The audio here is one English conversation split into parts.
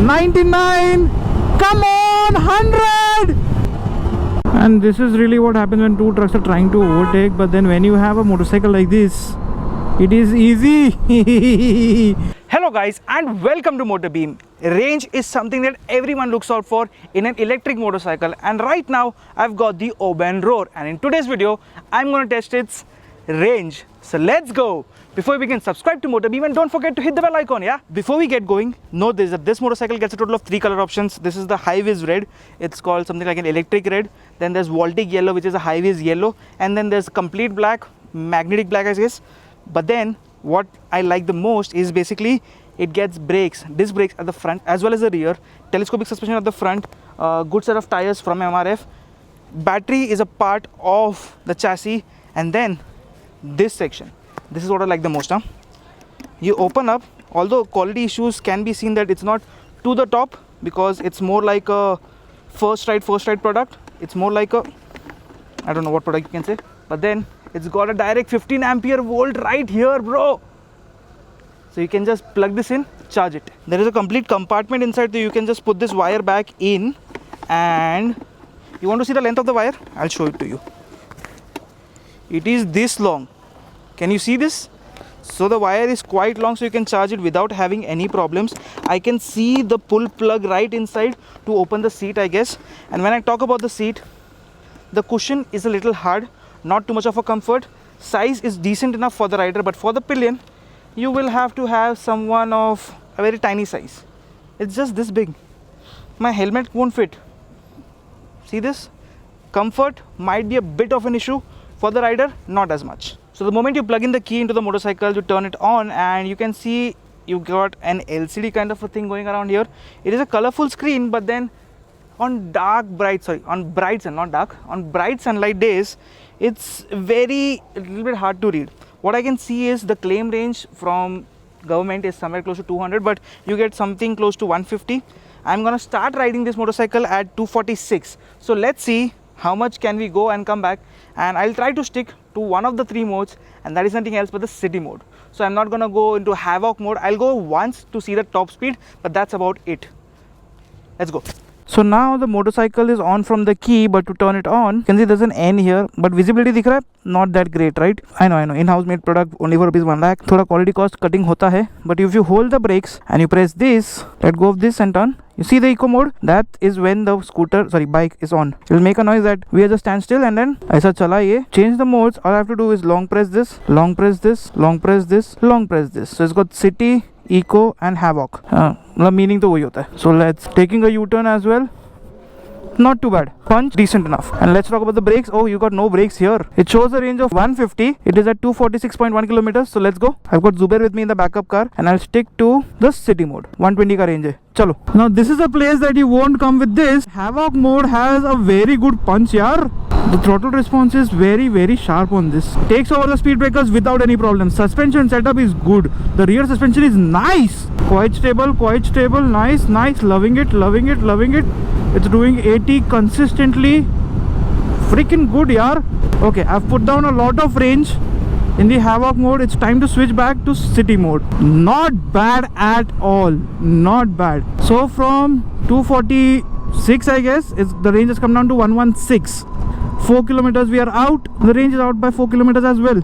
99, come on, 100. And this is really what happens when two trucks are trying to overtake. But then when you have a motorcycle like this, it is easy. Hello guys, and welcome to MotorBeam. Range is something that everyone looks out for in an electric motorcycle, and right now I've got the Oben Rorr, and in today's video I'm going to test its range. So let's go. Before we begin, subscribe to MotorBeam and don't forget to hit the bell icon, yeah? Before we get going, note this, that this motorcycle gets a total of 3 color options. This is the high-vis red. It's called something like an electric red. Then there's Voltic yellow, which is a high-vis yellow. And then there's complete black, magnetic black, I guess. But then what I like the most is basically it gets brakes, disc brakes at the front as well as the rear, telescopic suspension at the front, good set of tires from MRF. Battery is a part of the chassis, and then this section. This is what I like the most. You open up, although quality issues can be seen that it's not to the top because it's more like a first ride product. It's more like a, I don't know what product you can say, but then it's got a direct 15 ampere volt right here, bro. So you can just plug this in, charge it. There is a complete compartment inside, so you can just put this wire back in. And you want to see the length of the wire? I'll show it to you. It is this long. Can you see this? So the wire is quite long, so you can charge it without having any problems. I can see the pull plug right inside to open the seat, I guess. And when I talk about the seat, the cushion is a little hard, not too much of a comfort. Size is decent enough for the rider, but for the pillion, you will have to have someone of a very tiny size. It's just this big. My helmet won't fit. See this? Comfort might be a bit of an issue. For the rider, not as much. So the moment you plug in the key into the motorcycle, you turn it on, and you can see you got an LCD kind of a thing going around here. It is a colorful screen, but then on bright sunlight days, it's a little bit hard to read. What I can see is the claim range from government is somewhere close to 200, but you get something close to 150. I'm gonna start riding this motorcycle at 246. So let's see how much can we go and come back, and I'll try to stick to one of the 3 modes, and that is nothing else but the city mode. So I'm not gonna go into havoc mode. I'll go once to see the top speed, but that's about it. Let's go. So now the motorcycle is on from the key, but to turn it on, you can see there's an N here, but visibility dikh raha hai? Not that great, right? I know, in-house made product only for rupees 1 lakh. Thoda quality cost cutting hota hai, but if you hold the brakes and you press this, let go of this and turn. You see the eco mode? That is when the bike is on. It will make a noise that we are just stand still, and then aisa chala ye. Change the modes. All I have to do is long press this, long press this, long press this, long press this. So it's got city, eco and havoc. Meaning to wahi hota hai. So let's taking a U-turn as well. Not too bad. Punch decent enough. And let's talk about the brakes. Oh, you got no brakes here. It shows a range of 150. It is at 246.1 kilometers. So let's go. I've got Zubair with me in the backup car, and I'll stick to the city mode. 120 ka range hai. Chalo. Now this is a place that you won't come with this. Havoc mode has a very good punch, yaar. The throttle response is very sharp on this. Takes over the speed breakers without any problem. Suspension setup is good. The rear suspension is nice. Quite stable. Nice. Loving it. It's doing 80 consistently. Freaking good, yaar. Okay, I've put down a lot of range in the havoc mode. It's time to switch back to city mode. Not bad at all. Not bad. So from 246, I guess, the range has come down to 116. 4 kilometers we are out. The range is out by 4 kilometers as well.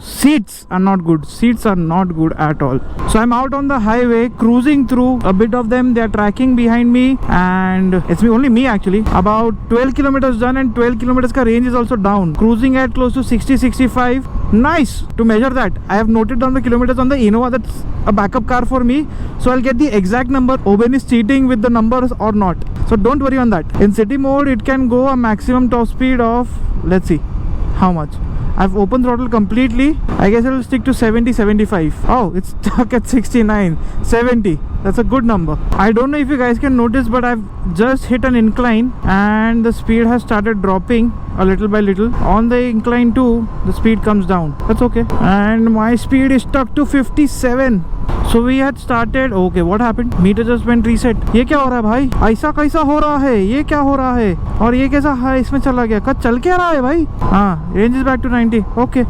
Seats are not good. Seats are not good at all. So I'm out on the highway cruising through. A bit of them, they are tracking behind me, and it's only me actually. About 12 kilometers done, and 12 kilometers ka range is also down. Cruising at close to 60-65. Nice to measure that. I have noted down the kilometers on the Innova. That's a backup car for me, so I'll get the exact number. Oben is cheating with the numbers or not, so don't worry on that. In city mode, it can go a maximum top speed of, let's see how much. I've opened throttle completely. I guess it will stick to 70-75. Oh, it's stuck at 69, 70. That's a good number. I don't know if you guys can notice, but I've just hit an incline and the speed has started dropping a little by little. On the incline too, the speed comes down. That's okay. And my speed is stuck to 57. So we had started. Okay, what happened? Meter just went reset. ये क्या हो रहा है भाई? ऐसा कैसा हो रहा है? ये क्या हो रहा है? और ये कैसा है? इसमें चला गया? कब चल क्या रहा है भाई? हाँ, range is back to 90. Okay,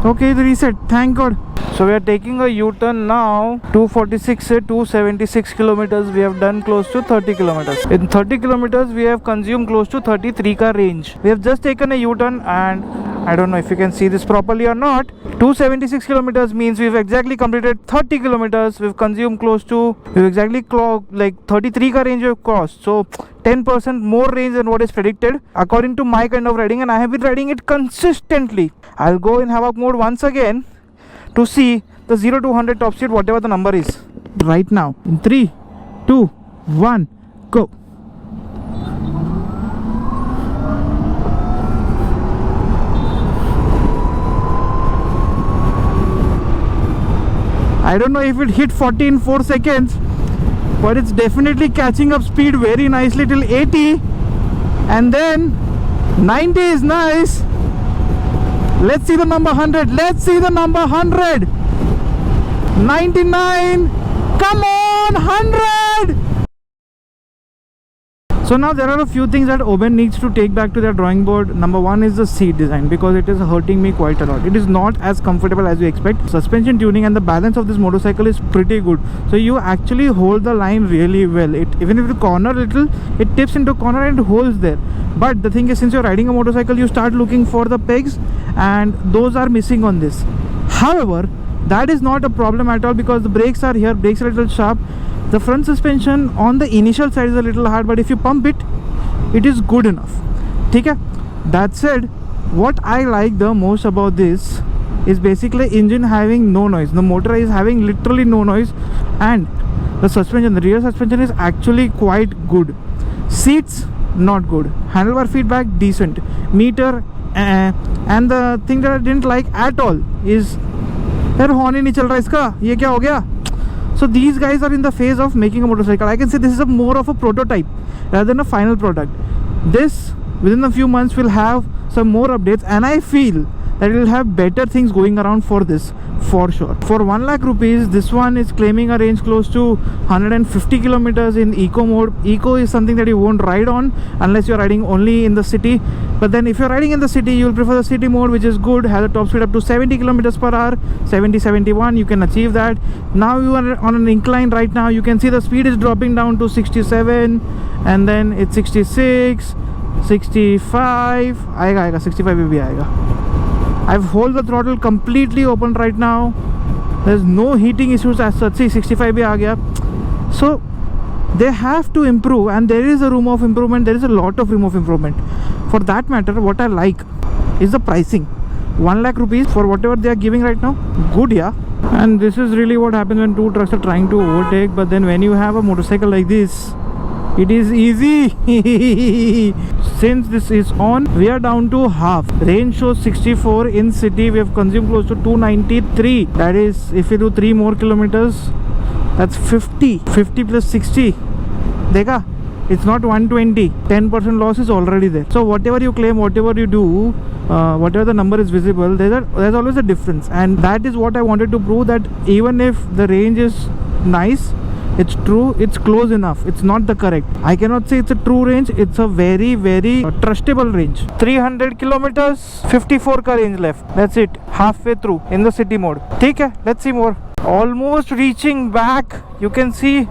Okay, the reset, thank God. So we are taking a U-turn now. 246 to 276 kilometers. We have done close to 30 kilometers. In 30 kilometers, we have consumed close to 33 car range. We have just taken a U-turn, and I don't know if you can see this properly or not. 276 kilometers means we've exactly completed 30 kilometers. We've consumed we've exactly clocked like 33 car range we've crossed. So 10% more range than what is predicted according to my kind of riding, and I have been riding it consistently. I'll go in havoc mode once again to see the 0 to 100 top speed, whatever the number is right now. In 3, 2, 1, go. I don't know if it hit 40 in 4 seconds, but it's definitely catching up speed very nicely till 80, and then 90 is nice. Let's see the number 100. Let's see the number 100. 99. Come on, 100. So now there are a few things that Oben needs to take back to their drawing board. Number one is the seat design, because it is hurting me quite a lot. It is not as comfortable as you expect. Suspension tuning and the balance of this motorcycle is pretty good. So you actually hold the line really well. Even if you corner a little, it tips into corner and holds there. But the thing is, since you're riding a motorcycle, you start looking for the pegs, and those are missing on this. However, that is not a problem at all, because the brakes are here. Brakes are a little sharp. The front suspension on the initial side is a little hard, but if you pump it, it is good enough. Okay? That said, what I like the most about this is basically engine having no noise. The motor is having literally no noise, and the suspension, the rear suspension is actually quite good. Seats, not good. Handlebar feedback, decent. Meter, and the thing that I didn't like at all is यार horn ही नहीं चल रहा इसका, ये क्या हो गया? So these guys are in the phase of making a motorcycle. I can say this is more of a prototype rather than a final product. This, within a few months, will have some more updates, and I feel that it will have better things going around for this, for sure. For 1 lakh rupees, this one is claiming a range close to 150 kilometers in eco mode. Eco is something that you won't ride on unless you're riding only in the city. But then if you're riding in the city, you'll prefer the city mode, which is good, has a top speed up to 70 kilometers per hour, 70, 71, you can achieve that. Now you are on an incline right now. You can see the speed is dropping down to 67, and then it's 66, 65, आएगा 65 भी आएगा. I've hold the throttle completely open right now. There's no heating issues as such. See, 65 bhi aa gaya. So they have to improve, and there is a room of improvement. There is a lot of room of improvement. For that matter, what I like is the pricing. 1 lakh rupees for whatever they are giving right now. Good, yeah. And this is really what happens when two trucks are trying to overtake. But then when you have a motorcycle like this, it is easy. Since this is on, we are down to half. Range shows 64 in city. We have consumed close to 293. That is, if you do 3 more kilometers, that's 50. 50 plus 60. Dekha? It's not 120. 10% loss is already there. So whatever you claim, whatever you do, whatever the number is visible, there's always a difference. And that is what I wanted to prove, that even if the range is nice, it's true, it's close enough, it's not the correct. I cannot say it's a true range. It's a very, very trustable range. 300 kilometers, 54 ka range left. That's it, halfway through in the city mode. ठीक है, let's see more. Almost reaching back. You can see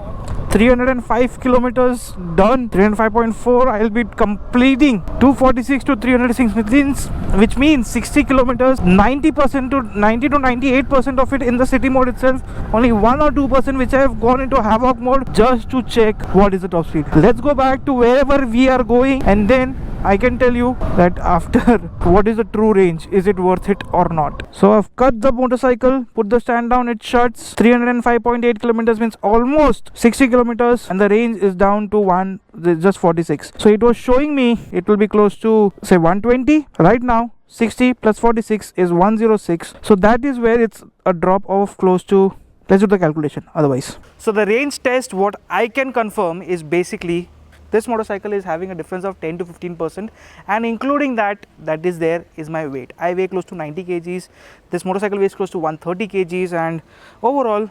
305 kilometers done. 305.4. I'll be completing 246 to 306, which means 60 kilometers, 90% to 90 to 98% of it in the city mode itself. Only 1 or 2% which I have gone into havoc mode just to check what is the top speed. Let's go back to wherever we are going, and then I can tell you that after what is the true range, is it worth it or not. So I've cut the motorcycle, put the stand down, it shuts. 305.8 kilometers means almost 60 kilometers, and the range is down to just 46. So it was showing me it will be close to say 120. Right now 60 plus 46 is 106. So that is where it's a drop of close to, let's do the calculation otherwise. So the range test, what I can confirm is basically this motorcycle is having a difference of 10 to 15%, and including that is there is my weight. I weigh close to 90 kgs. This motorcycle weighs close to 130 kgs, and overall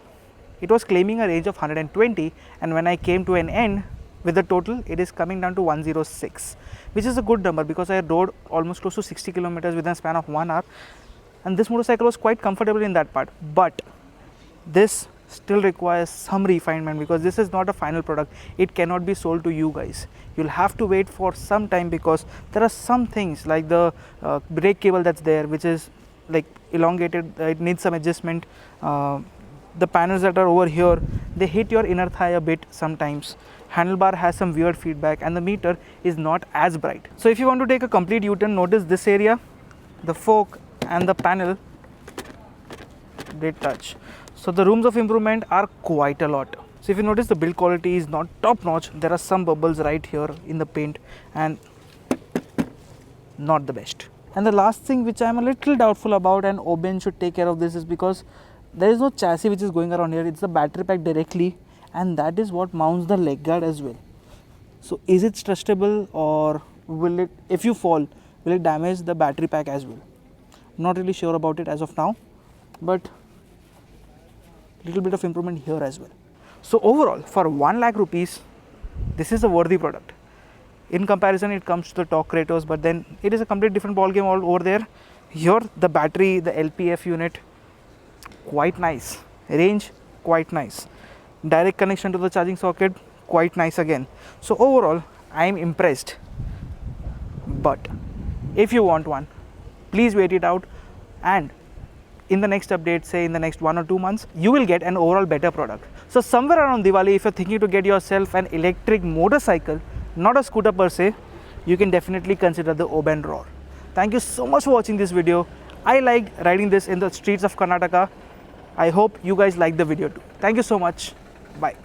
it was claiming a range of 120, and when I came to an end with the total, it is coming down to 106, which is a good number because I rode almost close to 60 kilometers within a span of 1 hour. and this motorcycle was quite comfortable in that part. But this still requires some refinement, because this is not a final product. It cannot be sold to you guys. You'll have to wait for some time, because there are some things like the brake cable that's there, which is like elongated. It needs some adjustment. The panels that are over here, they hit your inner thigh a bit sometimes. Handlebar has some weird feedback, and the meter is not as bright. So if you want to take a complete U-turn, notice this area, the fork and the panel, they touch. So the rooms of improvement are quite a lot. So if you notice, the build quality is not top notch. There are some bubbles right here in the paint, and not the best. And the last thing which I am a little doubtful about, and Oben should take care of this, is because there is no chassis which is going around here. It's the battery pack directly, and that is what mounts the leg guard as well. So is it trustable, or will it, if you fall, will it damage the battery pack as well? Not really sure about it as of now, but little bit of improvement here as well. So overall, for 1 lakh rupees, this is a worthy product. In comparison, it comes to the Torque Kratos, but then it is a complete different ball game all over there. Here, the battery, the LPF unit, quite nice. Range, quite nice. Direct connection to the charging socket, quite nice again. So overall, I am impressed. But if you want one, please wait it out, and in the next update, say in the next 1 or 2 months, you will get an overall better product. So somewhere around Diwali, if you're thinking to get yourself an electric motorcycle, not a scooter per se, you can definitely consider the Oben Rorr. Thank you so much for watching this video. I liked riding this in the streets of Karnataka. I hope you guys like the video too. Thank you so much. Bye.